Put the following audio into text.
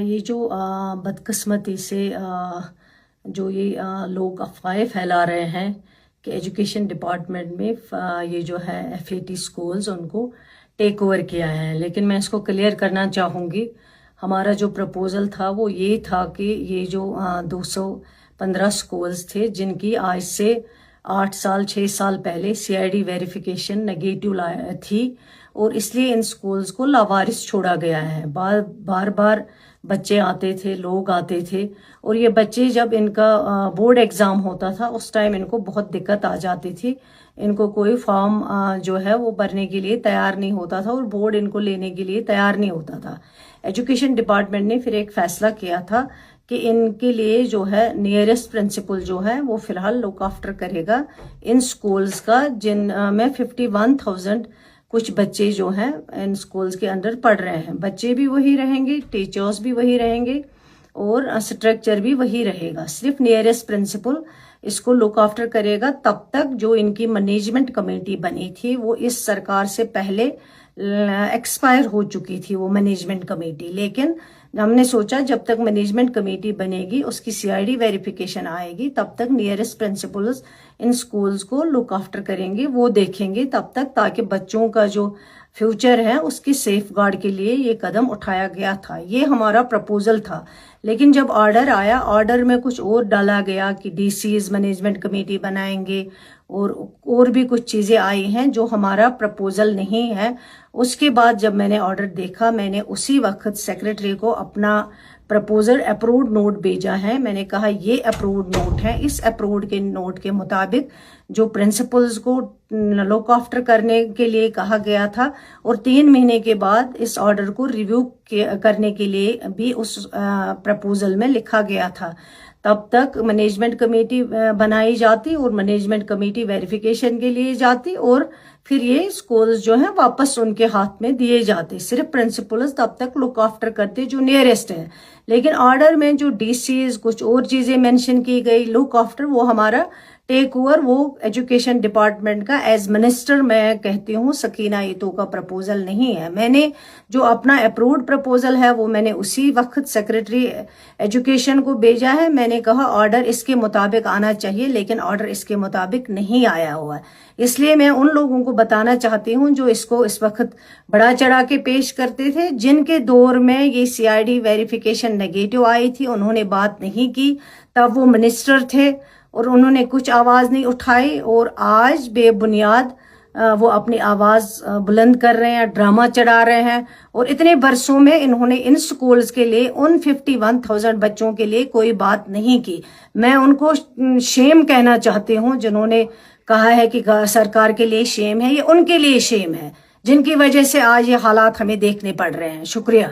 یہ جو بدقسمتی سے جو یہ لوگ افواہیں پھیلا رہے ہیں کہ ایجوکیشن ڈپارٹمنٹ میں یہ جو ہے FAT سکولز ان کو ٹیک اوور کیا ہے، لیکن میں اس کو کلیئر کرنا چاہوں گی۔ ہمارا جو پرپوزل تھا وہ یہ تھا کہ یہ جو 215 سکولز تھے جن کی آج سے 8 سال 6 سال پہلے CID ویریفیکیشن نگیٹو تھی، اور اس لیے ان سکولز کو لاوارث چھوڑا گیا ہے۔ بار بار بچے آتے تھے، لوگ آتے تھے، اور یہ بچے جب ان کا بورڈ ایگزام ہوتا تھا اس ٹائم ان کو بہت دقت آ جاتی تھی۔ ان کو کوئی فارم جو ہے وہ بھرنے کے لیے تیار نہیں ہوتا تھا، اور بورڈ ان کو لینے کے لیے تیار نہیں ہوتا تھا۔ ایجوکیشن ڈپارٹمنٹ نے پھر ایک فیصلہ کیا تھا کہ ان کے لیے جو ہے نیئرسٹ پرنسپل جو ہے وہ فی الحال لک آفٹر کرے گا ان سکولز کا، جن میں 51,000 کچھ بچے جو ہیں ان سکولز کے اندر پڑھ رہے ہیں۔ بچے بھی وہی رہیں گے، ٹیچرز بھی وہی رہیں گے، اور اسٹرکچر بھی وہی رہے گا۔ صرف نیئرسٹ پرنسپل اس کو لک آفٹر کرے گا تب تک جو ان کی مینجمنٹ کمیٹی بنی تھی وہ اس سرکار سے پہلے ایکسپائر ہو چکی تھی وہ مینجمنٹ کمیٹی، لیکن ہم نے سوچا جب تک مینجمنٹ کمیٹی بنے گی، اس کی CID ویریفیکیشن آئے گی، تب تک نیئرسٹ پرنسپلز ان سکولز کو لک آفٹر کریں گے، وہ دیکھیں گے تب تک، تاکہ بچوں کا جو فیوچر ہے اس کی سیف گارڈ کے لیے یہ قدم اٹھایا گیا تھا۔ یہ ہمارا پرپوزل تھا، لیکن جب آرڈر آیا، آرڈر میں کچھ اور ڈالا گیا کہ DCs مینجمنٹ کمیٹی بنائیں گے، اور بھی کچھ چیزیں آئی ہیں جو ہمارا پرپوزل نہیں ہے۔ اس کے بعد جب میں نے آرڈر دیکھا، میں نے اسی وقت سیکرٹری کو اپنا پرپوزل اپروڈ نوٹ بھیجا ہے۔ میں نے کہا یہ اپروڈ نوٹ ہے، اس اپروڈ کے نوٹ کے مطابق جو پرنسپلز کو لک آفٹر کرنے کے لیے کہا گیا تھا، اور 3 مہینے کے بعد اس آرڈر کو ریویو کرنے کے لیے بھی اس پرپوزل میں لکھا گیا تھا، تب تک مینجمنٹ کمیٹی بنائی جاتی اور مینجمنٹ کمیٹی ویریفیکیشن کے لیے جاتی، اور پھر یہ سکولز جو ہیں واپس ان کے ہاتھ میں دیے جاتے۔ صرف پرنسپلز تب تک لک آفٹر کرتے جو نیئرسٹ ہیں، لیکن آرڈر میں جو DCs کچھ اور چیزیں مینشن کی گئی لک آفٹر، وہ ہمارا ٹیک اوور وہ ایجوکیشن ڈپارٹمنٹ کا ایز منسٹر میں کہتی ہوں سکینہ ایتو کا پرپوزل نہیں ہے۔ میں نے جو اپنا اپروڈ پرپوزل ہے وہ میں نے اسی وقت سیکرٹری ایجوکیشن کو بھیجا ہے۔ میں نے کہا آرڈر اس کے مطابق آنا چاہیے، لیکن آرڈر اس کے مطابق نہیں آیا ہوا ہے۔ اس لیے میں ان لوگوں کو بتانا چاہتی ہوں جو اس کو اس وقت بڑا چڑھا کے پیش کرتے تھے، جن کے دور میں یہ CID ویریفیکیشن نگیٹو آئی تھی، انہوں نے بات نہیں کی، تب وہ منسٹر تھے اور انہوں نے کچھ آواز نہیں اٹھائی، اور آج بے بنیاد وہ اپنی آواز بلند کر رہے ہیں، ڈرامہ چڑھا رہے ہیں، اور اتنے برسوں میں انہوں نے ان سکولز کے لیے، ان 51,000 بچوں کے لیے کوئی بات نہیں کی۔ میں ان کو شیم کہنا چاہتی ہوں جنہوں نے کہا ہے کہ سرکار کے لیے شیم ہے، یہ ان کے لیے شیم ہے جن کی وجہ سے آج یہ حالات ہمیں دیکھنے پڑ رہے ہیں۔ شکریہ۔